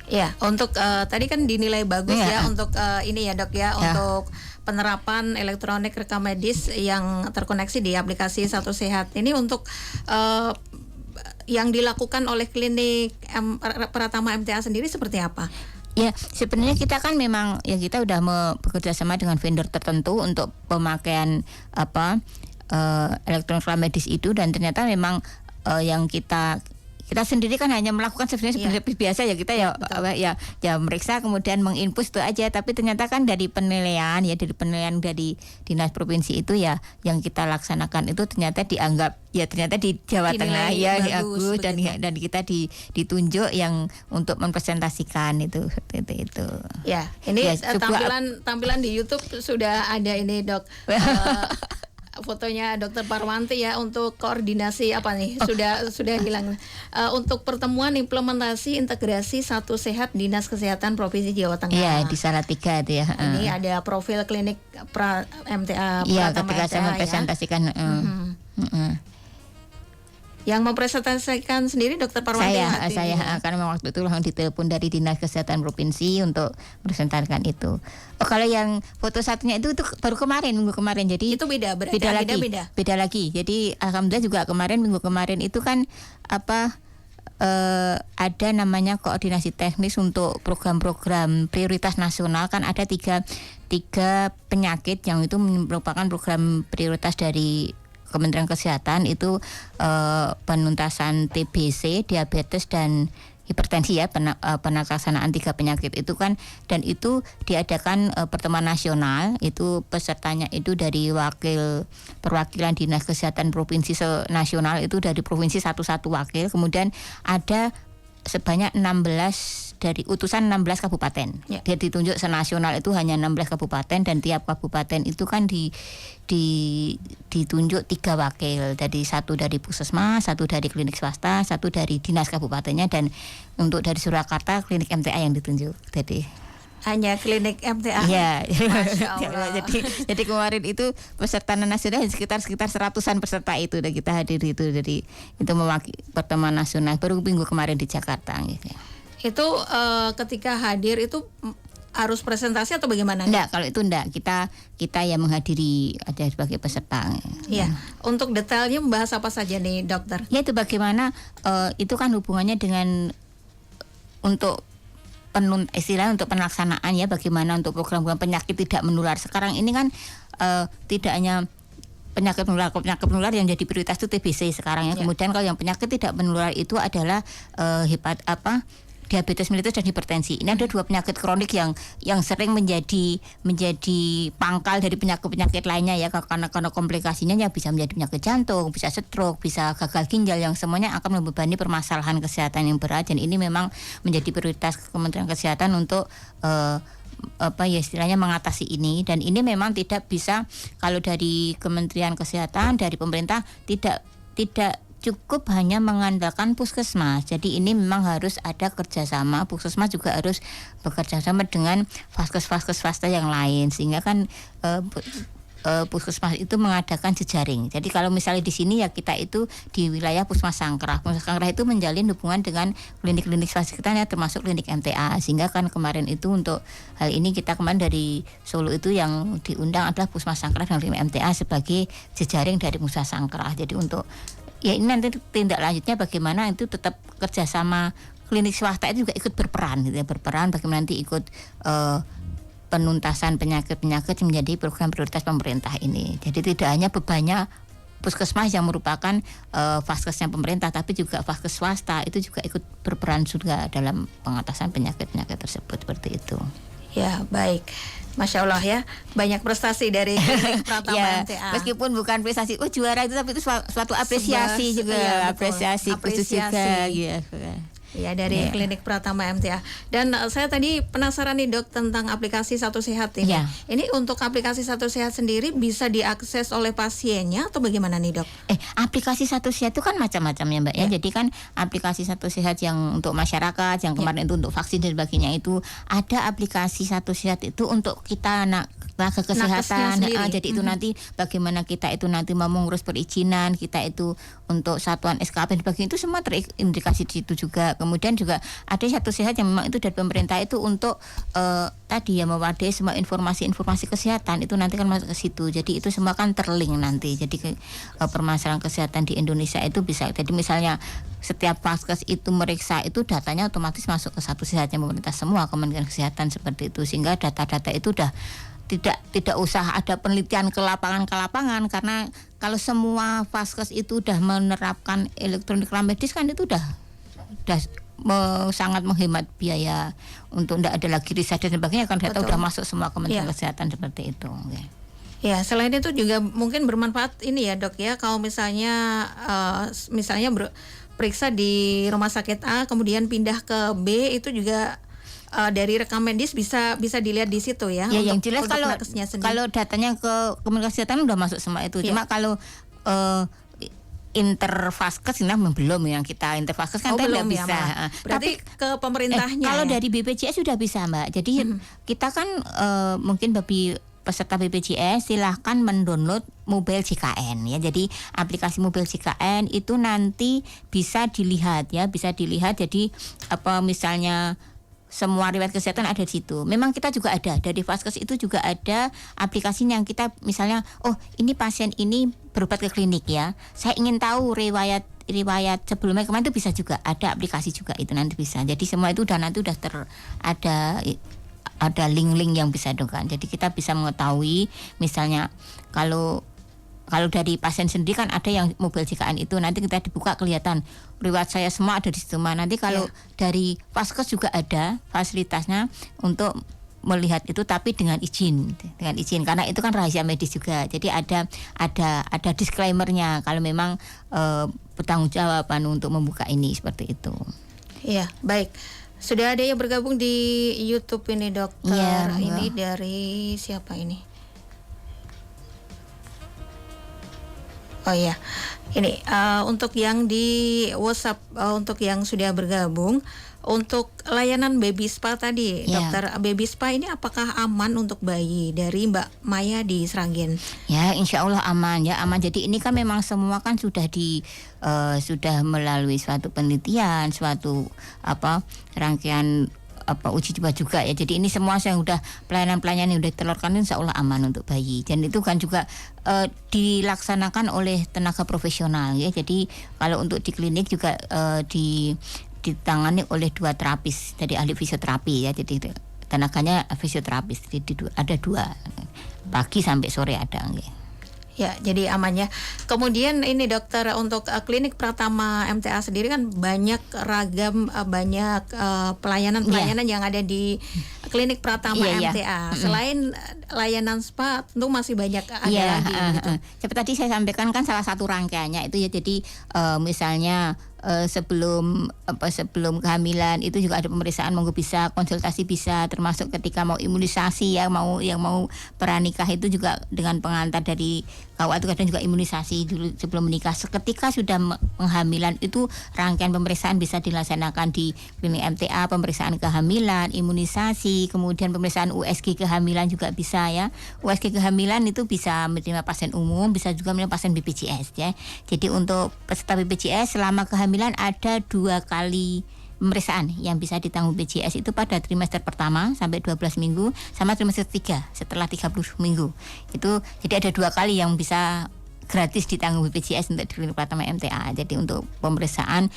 Ya, untuk tadi kan dinilai bagus ya untuk ini ya Dok ya, untuk penerapan elektronik rekam medis yang terkoneksi di aplikasi Satu Sehat ini untuk yang dilakukan oleh klinik Pratama MTA sendiri seperti apa? Ya, sebenarnya kita kan memang ya kita udah bekerja sama dengan vendor tertentu untuk pemakaian elektronik medis itu, dan ternyata memang yang kita sendiri kan hanya melakukan sebenarnya seperti biasa ya, kita ya meriksa kemudian menginput itu aja, tapi ternyata kan dari penilaian dari dinas provinsi itu ya yang kita laksanakan itu ternyata dianggap ya ternyata di Jawa Tengah ya bagus dan kita ditunjuk yang untuk mempresentasikan itu seperti itu. Ya, ini ya, tampilan di YouTube sudah ada ini, Dok. Fotonya Dr. Parwanti ya untuk koordinasi sudah hilang untuk pertemuan implementasi integrasi Satu Sehat Dinas Kesehatan Provinsi Jawa Tengah. Iya, di Salatiga itu ya. Ini ada profil klinik MTA Iya, Pratama ketika MTA saya mempresentasikan Yang mempresentasikan sendiri Dr. Parwanti. Saya karena waktu itu langsung ditelepon dari Dinas Kesehatan Provinsi untuk presentasikan itu. Oh, kalau yang foto satunya itu baru minggu kemarin. Jadi itu beda lagi. Jadi alhamdulillah juga minggu kemarin itu kan ada namanya koordinasi teknis untuk program-program prioritas nasional. Kan ada tiga penyakit yang itu merupakan program prioritas dari Kementerian Kesehatan, itu penuntasan TBC, diabetes dan hipertensi ya, penelaksanaan 3 penyakit itu kan, dan itu diadakan pertemuan nasional. Itu pesertanya itu dari perwakilan Dinas Kesehatan Provinsi nasional, itu dari provinsi satu wakil, kemudian ada sebanyak 16 dari utusan 16 kabupaten. Ya. Dia ditunjuk senasional itu hanya 16 kabupaten, dan tiap kabupaten itu kan ditunjuk 3 wakil, dari 1 dari puskesmas, 1 dari klinik swasta, 1 dari dinas kabupatennya, dan untuk dari Surakarta klinik MTA yang ditunjuk. Jadi hanya klinik MTA. Iya. Masya Allah. jadi kemarin itu peserta nasional sekitar 100-an peserta itu, dan kita hadir itu. Jadi itu mewakili pertemuan nasional baru minggu kemarin di Jakarta gitu. Itu ketika hadir itu harus presentasi atau bagaimana? Enggak, kalau itu enggak. Kita yang menghadiri ada sebagai peserta. Iya. Untuk detailnya membahas apa saja nih, Dokter? Ya, itu bagaimana itu kan hubungannya dengan untuk untuk penelaksanaan ya, bagaimana untuk program-program penyakit tidak menular. Sekarang ini kan tidak hanya penyakit menular yang jadi prioritas itu TBC sekarang ya. Kemudian kalau yang penyakit tidak menular itu adalah diabetes mellitus dan hipertensi. Ini ada 2 penyakit kronik yang sering menjadi pangkal dari penyakit lainnya ya, karena komplikasinya ya bisa menjadi penyakit jantung, bisa stroke, bisa gagal ginjal, yang semuanya akan membebani permasalahan kesehatan yang berat. Dan ini memang menjadi prioritas Kementerian Kesehatan untuk istilahnya mengatasi ini. Dan ini memang tidak bisa, kalau dari Kementerian Kesehatan, dari pemerintah tidak cukup hanya mengandalkan puskesmas. Jadi ini memang harus ada kerjasama. Puskesmas juga harus bekerja sama dengan vaskes swasta yang lain, sehingga kan puskesmas itu mengadakan jejaring. Jadi kalau misalnya di sini ya kita itu di wilayah Puskesmas Sangkrah. Puskesmas Sangkrah itu menjalin hubungan dengan klinik-klinik swasta kita ya, termasuk klinik MTA. Sehingga kan kemarin itu untuk hal ini kita kemarin dari Solo itu yang diundang adalah Puskesmas Sangkrah dan klinik MTA sebagai jejaring dari Puskesmas Sangkrah. Jadi untuk ya ini nanti tindak lanjutnya bagaimana itu tetap kerjasama klinik swasta itu juga ikut berperan gitu ya, bagaimana nanti ikut penuntasan penyakit-penyakit yang menjadi program prioritas pemerintah ini. Jadi tidak hanya bebannya puskesmas yang merupakan vaskesnya pemerintah, tapi juga vaskes swasta itu juga ikut berperan juga dalam pengatasan penyakit-penyakit tersebut, seperti itu. Ya, baik. Masya Allah ya, banyak prestasi dari klinik Pratama MTA. Meskipun bukan prestasi juara itu, tapi itu suatu apresiasi juga, apresiasi khusus juga ya. Ya, dari klinik Pratama MTA. Dan saya tadi penasaran nih, Dok, tentang aplikasi Satu Sehat ini. Ini untuk aplikasi Satu Sehat sendiri bisa diakses oleh pasiennya atau bagaimana nih, Dok? Aplikasi Satu Sehat itu kan macam-macam ya, Mbak ya. Jadi kan aplikasi Satu Sehat yang untuk masyarakat, yang kemarin itu untuk vaksin dan sebagainya, itu ada aplikasi Satu Sehat itu untuk tenaga kesehatan. sendiri. Jadi itu nanti bagaimana kita itu nanti mau mengurus perizinan, kita itu untuk satuan SKP dan sebagainya itu semua terindikasi di situ juga. Kemudian juga ada satu sehat yang memang itu dari pemerintah itu untuk tadi ya mewadai semua informasi kesehatan itu nanti kan masuk ke situ. Jadi itu semua kan terlink nanti. Jadi permasalahan kesehatan di Indonesia itu bisa. Jadi misalnya setiap vaskes itu meriksa itu datanya otomatis masuk ke satu sehatnya pemerintah semua, Kementerian Kesehatan seperti itu, sehingga data-data itu udah tidak usah ada penelitian ke lapangan karena kalau semua vaskes itu udah menerapkan elektronik medis kan itu udah sangat menghemat biaya untuk tidak ada lagi riset dan sebagainya kan data udah masuk semua Kementerian Kesehatan seperti itu. Ya, selain itu juga mungkin bermanfaat ini ya Dok ya, kalau misalnya periksa di rumah sakit A kemudian pindah ke B itu juga dari rekam medis bisa dilihat di situ ya. Ya, yang jelas kalau datanya ke Kementerian Kesehatan udah masuk semua itu. Cuma kalau intervaskes belum yang kita intervaskes kan tidak bisa. Ya, berarti tapi ke pemerintahnya. Kalau dari BPJS sudah bisa Mbak. Jadi kita kan mungkin bagi peserta BPJS silahkan mendownload mobile JKN ya. Jadi aplikasi mobile JKN itu nanti bisa dilihat ya, Jadi misalnya semua riwayat kesehatan ada di situ. Memang kita juga ada dari vaskes itu juga ada aplikasi yang kita misalnya ini pasien ini berobat ke klinik ya. Saya ingin tahu riwayat sebelumnya kemarin itu bisa juga ada aplikasi juga itu nanti bisa. Jadi semua itu nanti udah ada link-link yang bisa kan. Jadi kita bisa mengetahui misalnya kalau dari pasien sendiri kan ada yang mobile JKN itu nanti kita dibuka kelihatan riwayat saya semua ada di situ. Nanti kalau dari vaskes juga ada fasilitasnya untuk melihat itu tapi dengan izin karena itu kan rahasia medis juga. Jadi ada disclaimer-nya kalau memang bertanggung jawaban untuk membuka ini seperti itu. Iya, baik. Sudah ada yang bergabung di YouTube ini dokter. Ini dari siapa ini? Oh iya, ini untuk yang di WhatsApp, untuk yang sudah bergabung, untuk layanan baby spa tadi, dokter, baby spa ini apakah aman untuk bayi dari Mbak Maya di Sragen? Ya, insya Allah aman. Jadi ini kan memang semua kan sudah sudah melalui suatu penelitian, suatu rangkaian uji coba juga ya. Jadi ini semua yang udah pelayanan yang udah ditelurkan insya Allah aman untuk bayi. Dan itu kan juga dilaksanakan oleh tenaga profesional ya. Jadi kalau untuk di klinik juga ditangani oleh 2 terapis dari ahli fisioterapi ya. Jadi tenaganya fisioterapis. Jadi ada 2 pagi sampai sore ada ya. Ya, jadi amannya. Kemudian ini dokter, untuk klinik Pratama MTA sendiri kan banyak ragam pelayanan yang ada di klinik Pratama MTA. Selain layanan spa, tentu masih banyak ada lagi. Gitu. Seperti tadi saya sampaikan kan salah satu rangkaiannya itu ya. Jadi misalnya sebelum kehamilan itu juga ada pemeriksaan, monggo bisa konsultasi bisa, termasuk ketika mau imunisasi ya, yang mau pranikah itu juga dengan pengantar dari KUA itu kadang juga imunisasi dulu sebelum menikah. Ketika sudah penghamilan itu rangkaian pemeriksaan bisa dilaksanakan di klinik MTA, pemeriksaan kehamilan, imunisasi, kemudian pemeriksaan USG kehamilan juga bisa ya. USG kehamilan itu bisa menerima pasien umum, bisa juga menerima pasien BPJS ya. Jadi untuk peserta BPJS selama kehamilan ada 2 kali pemeriksaan yang bisa ditanggung BPJS itu pada trimester pertama sampai 12 minggu sama trimester 3 setelah 30 minggu. Itu jadi ada 2 kali yang bisa gratis ditanggung BPJS untuk di klinik Pratama MTA. Jadi untuk pemeriksaan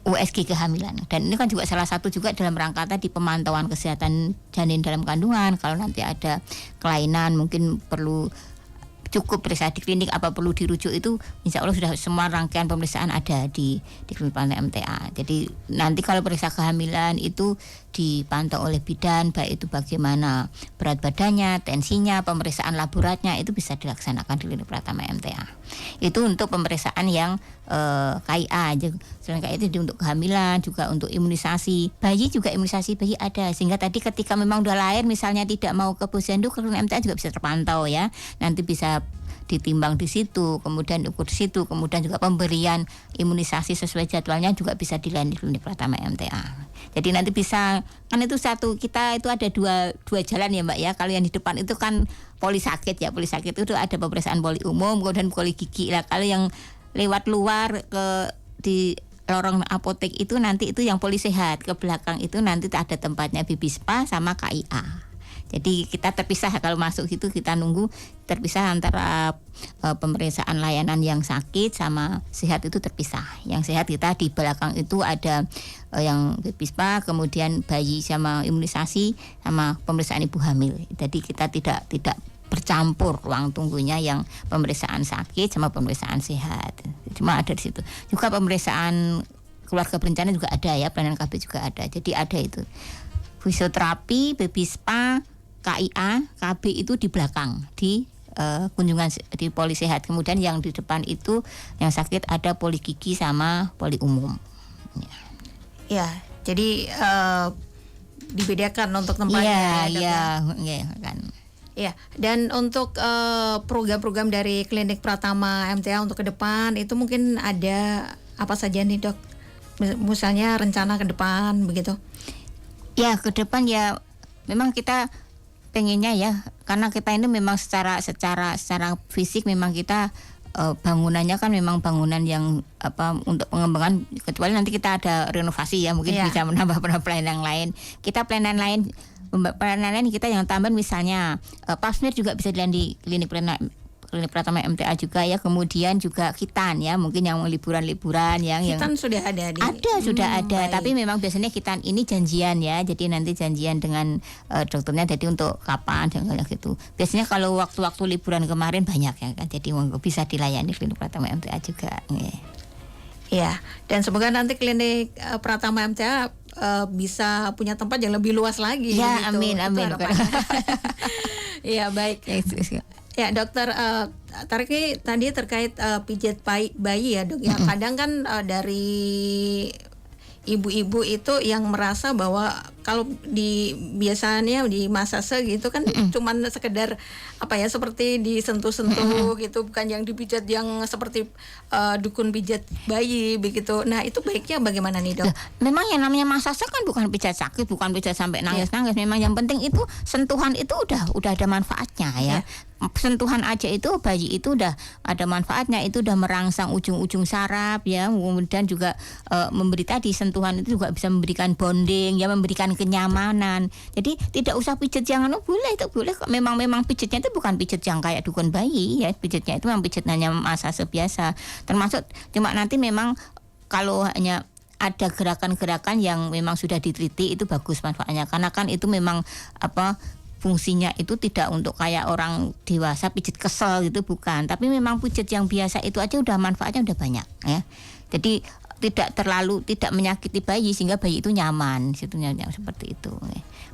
USG kehamilan. Dan ini kan juga salah satu juga dalam rangka tadi pemantauan kesehatan janin dalam kandungan. Kalau nanti ada kelainan mungkin perlu cukup periksa di klinik, apa perlu dirujuk, itu insya Allah sudah semua rangkaian pemeriksaan ada di klinik Pratama MTA. Jadi nanti kalau periksa kehamilan itu dipantau oleh bidan, baik itu bagaimana berat badannya, tensinya, pemeriksaan laboratnya itu bisa dilaksanakan di klinik Pratama MTA. Itu untuk pemeriksaan yang KIA. Selain KIA itu untuk kehamilan, juga untuk imunisasi bayi, juga imunisasi bayi ada, sehingga tadi ketika memang udah lahir misalnya tidak mau ke posyandu, ke klinik MTA juga bisa terpantau ya. Nanti bisa ditimbang di situ, kemudian ukur di situ, kemudian juga pemberian imunisasi sesuai jadwalnya juga bisa dilayani di klinik Pratama MTA. Jadi nanti bisa, kan itu kita itu ada dua jalan ya Mbak ya. Kalau yang di depan itu kan poli sakit itu ada pemeriksaan poli umum, kemudian poli gigi lah. Kalau yang lewat luar di lorong apotek itu nanti itu yang poli sehat. Ke belakang itu nanti ada tempatnya baby spa sama KIA. Jadi kita terpisah, kalau masuk itu kita nunggu terpisah antara pemeriksaan layanan yang sakit sama sehat itu terpisah. Yang sehat kita di belakang itu ada yang baby spa, kemudian bayi sama imunisasi sama pemeriksaan ibu hamil. Jadi kita tidak bercampur ruang tunggunya yang pemeriksaan sakit sama pemeriksaan sehat. Cuma ada di situ. Juga pemeriksaan keluarga berencana juga ada ya, pelayanan KB juga ada. Jadi ada itu. Fisioterapi, baby spa, KIA, KB itu di belakang di kunjungan di poli sehat. Kemudian yang di depan itu yang sakit ada poli gigi sama poli umum. Ya, jadi dibedakan untuk tempatnya. Iya kan. Ya, dan untuk program-program dari Klinik Pratama MTA untuk ke depan itu mungkin ada apa saja nih Dok? Misalnya rencana ke depan begitu? Ya, ke depan ya memang kita pengennya ya, karena kita ini memang secara fisik memang kita bangunannya kan memang bangunan yang untuk pengembangan, kecuali nanti kita ada renovasi ya mungkin bisa menambah pelayanan lain. Kita pelayanan lain kita yang tambahan misalnya pap smear juga bisa dilihat di Klinik Pratama MTA juga ya, kemudian juga khitan ya, mungkin yang liburan-liburan khitan sudah ada sudah ada, baik. Tapi memang biasanya khitan ini janjian ya, jadi nanti janjian dengan dokternya, jadi untuk kapan dan gitu. Biasanya kalau waktu-waktu liburan kemarin banyak ya kan, jadi bisa dilayani Klinik Pratama MTA juga. Ya, dan semoga nanti Klinik Pratama MTA bisa punya tempat yang lebih luas lagi. Ya, gitu. amin. Iya, baik. Ya, Dokter Tariki tadi terkait pijat bayi ya Dok. Ya, kadang kan dari ibu-ibu itu yang merasa bahwa kalau biasanya di masase gitu kan cuman sekedar seperti disentuh-sentuh gitu, bukan yang dipijat yang seperti dukun pijat bayi begitu. Nah, itu baiknya bagaimana nih Dok? Memang yang namanya masase kan bukan pijat sakit, bukan pijat sampai nangis-nangis. Memang yang penting itu sentuhan itu udah ada manfaatnya ya. Sentuhan aja itu bayi itu udah ada manfaatnya, itu udah merangsang ujung-ujung saraf ya, kemudian juga memberi tadi sentuhan itu juga bisa memberikan bonding ya, memberikan kenyamanan. Jadi tidak usah pijat yang boleh kok. Memang pijatnya itu bukan pijat yang kayak dukun bayi ya, pijatnya itu memang pijatnya masase biasa. Termasuk cuma nanti memang kalau hanya ada gerakan-gerakan yang memang sudah diteliti itu bagus manfaatnya, karena kan itu memang fungsinya itu tidak untuk kayak orang dewasa pijit kesel gitu, bukan. Tapi memang pijit yang biasa itu aja udah manfaatnya udah banyak ya. Jadi tidak menyakiti bayi sehingga bayi itu nyaman, situnya seperti itu.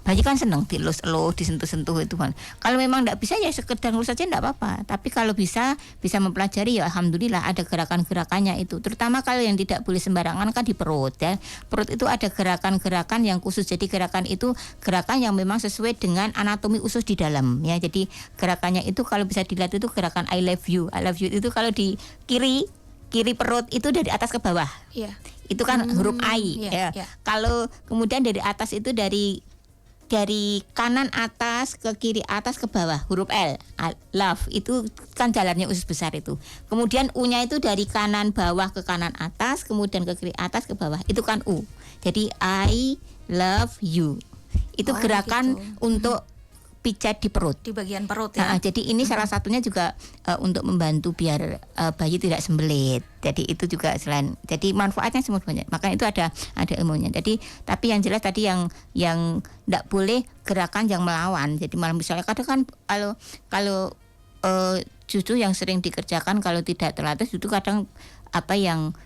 Bayi kan senang dielus-elus, disentuh-sentuh itu kan. Kalau memang tidak bisa ya sekedar ngelus saja tidak apa-apa. Tapi kalau bisa mempelajari ya alhamdulillah ada gerakan-gerakannya itu. Terutama kalau yang tidak boleh sembarangan kan di perut ya. Perut itu ada gerakan-gerakan yang khusus. Jadi gerakan itu gerakan yang memang sesuai dengan anatomi usus di dalam ya. Jadi gerakannya itu kalau bisa dilihat itu gerakan I love you. I love you itu kalau di kiri perut itu dari atas ke bawah. Iya. Itu kan huruf I ya. Kalau kemudian dari atas itu dari kanan atas ke kiri atas ke bawah huruf L, love itu kan jalannya usus besar itu. Kemudian U-nya itu dari kanan bawah ke kanan atas, kemudian ke kiri atas ke bawah. Itu kan U. Jadi I love you. Itu gerakan gitu. Untuk pijat di perut, di bagian perut ya. Jadi ini salah satunya juga untuk membantu biar bayi tidak sembelit. Jadi itu juga selain, jadi manfaatnya semua banyak. Makanya itu ada ilmunya. Jadi tapi yang jelas tadi yang tidak boleh gerakan yang melawan. Jadi malah misalnya kadang kan kalau justru yang sering dikerjakan kalau tidak terlatih itu kadang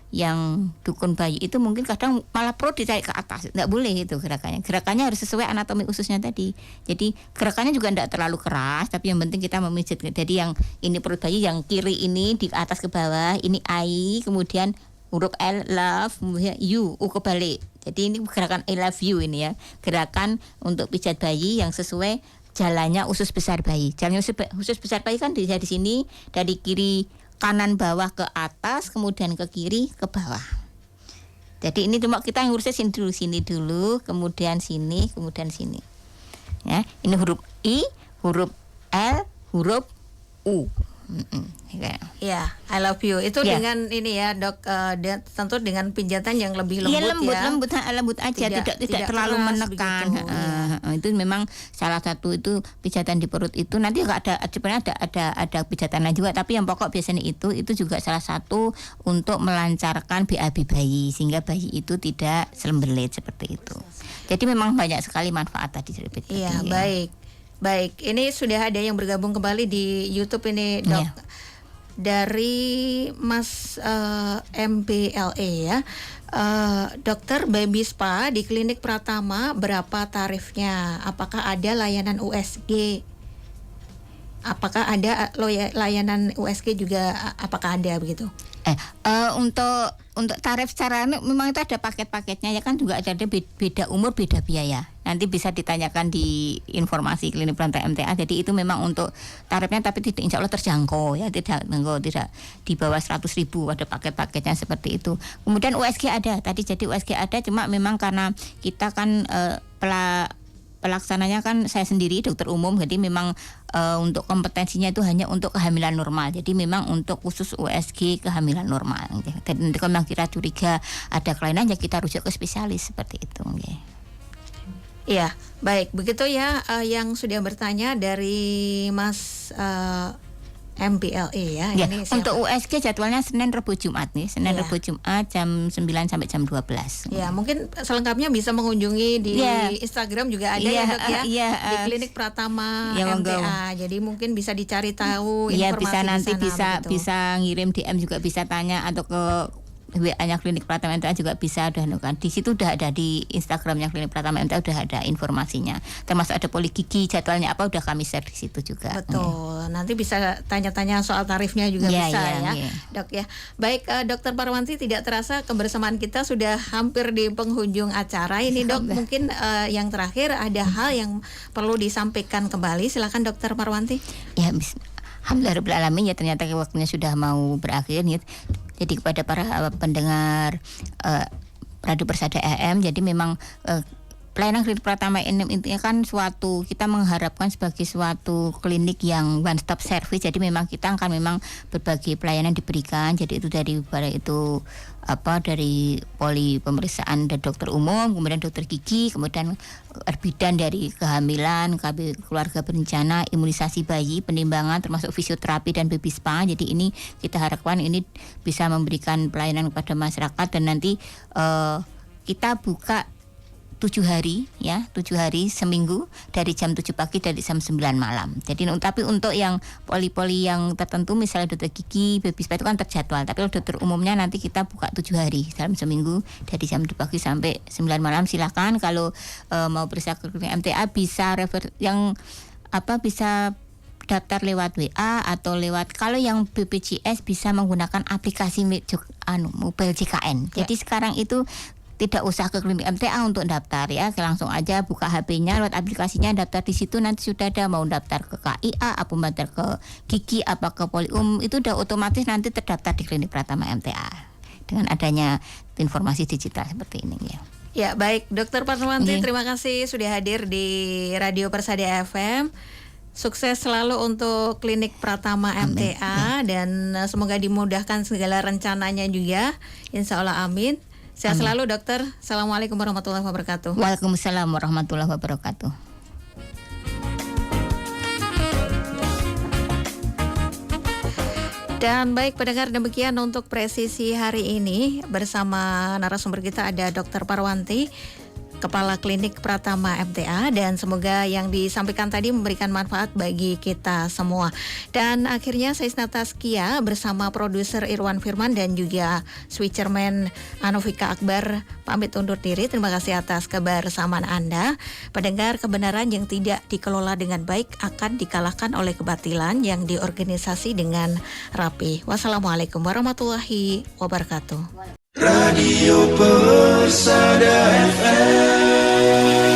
yang dukun bayi itu mungkin kadang malah perut ditarik ke atas. Tidak boleh itu gerakannya. Gerakannya harus sesuai anatomi ususnya tadi. Jadi gerakannya juga tidak terlalu keras, tapi yang penting kita memijit. Jadi yang ini perut bayi, yang kiri ini di atas ke bawah, ini I, kemudian huruf L love, kemudian U kebalik. Jadi ini gerakan I love you ini ya. Gerakan untuk pijat bayi yang sesuai jalannya usus besar bayi. Jalannya usus besar bayi kan di sini dari kiri kanan bawah ke atas, kemudian ke kiri ke bawah. Jadi ini cuma kita ngurusnya sini dulu, kemudian sini, ya. Ini huruf I, huruf L, huruf U. Ya, I love you. Itu Ya. dengan ini ya, Dok, tentu dengan pinjatan yang lebih Iya, lembut ya. lembut aja, tidak terlalu keras menekan. begitu, Itu memang salah satu itu pijatan di perut itu. Nanti juga sebenarnya ada pijatan lain juga, tapi yang pokok biasanya itu juga salah satu untuk melancarkan BAB bayi sehingga bayi itu tidak selembelit seperti itu. Jadi memang banyak sekali manfaat tadi cerita. Iya, baik. Ini sudah ada yang bergabung kembali di YouTube ini, Dok. Iya. Dari Mas MBLE ya. Dokter baby spa di Klinik Pratama berapa tarifnya? Apakah ada layanan USG? Apakah ada layanan USG juga? Apakah ada begitu? Untuk tarif secara memang itu ada paket-paketnya ya kan, juga ada beda umur beda biaya. Nanti bisa ditanyakan di informasi Klinik Pratama MTA. Jadi itu memang untuk tarifnya, tapi tidak, insya Allah terjangkau ya, tidak di bawah 100.000, ada paket-paketnya seperti itu. Kemudian USG ada tadi, jadi USG ada, cuma memang karena kita kan pelaksananya kan saya sendiri dokter umum, jadi memang untuk kompetensinya itu hanya untuk kehamilan normal. Jadi memang untuk khusus USG kehamilan normal. Dan nanti kalau memang kita curiga ada kelainan ya kita rujuk ke spesialis seperti itu. Iya, baik. Begitu ya yang sudah bertanya dari Mas MBLE ya. Ya, Ini untuk USG jadwalnya Senin, Rabu, Jumat nih. Senin, Iya. Rabu, Jumat jam 9 sampai jam 12. Ya, mungkin selengkapnya bisa mengunjungi di Iya. Instagram juga ada Iya, ya, Dok ya. iya, Di Klinik Pratama ya, monggo. MTA. Jadi mungkin bisa dicari tahu Iya, informasi bisa nanti di sana, begitu. bisa ngirim DM juga, bisa tanya atau ke WA-nya Klinik Pratama MTA juga bisa, udah kan. Di situ udah ada, di Instagramnya Klinik Pratama MTA udah ada informasinya. Termasuk ada poli gigi, jadwalnya apa udah kami share di situ juga. Betul. Nanti bisa tanya-tanya soal tarifnya juga Iya, bisa iya, ya, iya. Dok ya. Baik, Dokter Parwanti, tidak terasa kebersamaan kita sudah hampir di penghujung acara ini, Dok. Mungkin yang terakhir ada hal yang perlu disampaikan kembali. Silakan Dokter Parwanti. Ya, alhamdulillahirobbilalamin, ya ternyata waktunya sudah mau berakhir nih. Jadi kepada para pendengar Radio Persada FM, jadi memang pelayanan Klinik Pratama ini intinya kan kita mengharapkan sebagai suatu klinik yang one stop service. Jadi memang kita akan memang berbagai pelayanan diberikan. Jadi itu dari poli pemeriksaan dan dokter umum, kemudian dokter gigi, kemudian bidan dari kehamilan, keluarga berencana, imunisasi bayi, penimbangan, termasuk fisioterapi dan baby spa. Jadi ini kita harapkan ini bisa memberikan pelayanan kepada masyarakat, dan nanti kita buka 7 hari seminggu dari jam 7 pagi dari jam 9 malam. Jadi tapi untuk yang poli-poli yang tertentu, misalnya dokter gigi, baby spa itu kan terjadwal. Tapi kalau dokter umumnya nanti kita buka 7 hari dalam seminggu dari jam 2 pagi sampai 9 malam. Silakan kalau mau periksa ke klinik MTA bisa bisa daftar lewat WA atau lewat, kalau yang BPJS bisa menggunakan aplikasi mobile JKN. Jadi sekarang itu tidak usah ke klinik MTA untuk daftar ya, langsung aja buka HP-nya lewat aplikasinya, daftar di situ, nanti sudah ada mau daftar ke KIA, apa daftar ke gigi, apa ke polium, itu udah otomatis nanti terdaftar di Klinik Pratama MTA dengan adanya informasi digital seperti ini ya. Ya, baik, Dokter Parwanti, Iya. terima kasih sudah hadir di Radio Persada FM. Sukses selalu untuk Klinik Pratama MTA, dan semoga dimudahkan segala rencananya juga. Insya Allah, amin. Sehat selalu, Dokter. Assalamualaikum warahmatullahi wabarakatuh. Waalaikumsalam warahmatullahi wabarakatuh. Dan baik pendengar, demikian untuk presisi hari ini. Bersama narasumber kita ada Dokter Parwanti, Kepala Klinik Pratama MTA, dan semoga yang disampaikan tadi memberikan manfaat bagi kita semua. Dan akhirnya saya Isnata Skia bersama produser Irwan Firman dan juga switcherman Anofika Akbar pamit undur diri. Terima kasih atas kebersamaan Anda. Pendengar, kebenaran yang tidak dikelola dengan baik akan dikalahkan oleh kebatilan yang diorganisasi dengan rapi. Wassalamualaikum warahmatullahi wabarakatuh. Radio Persada FM.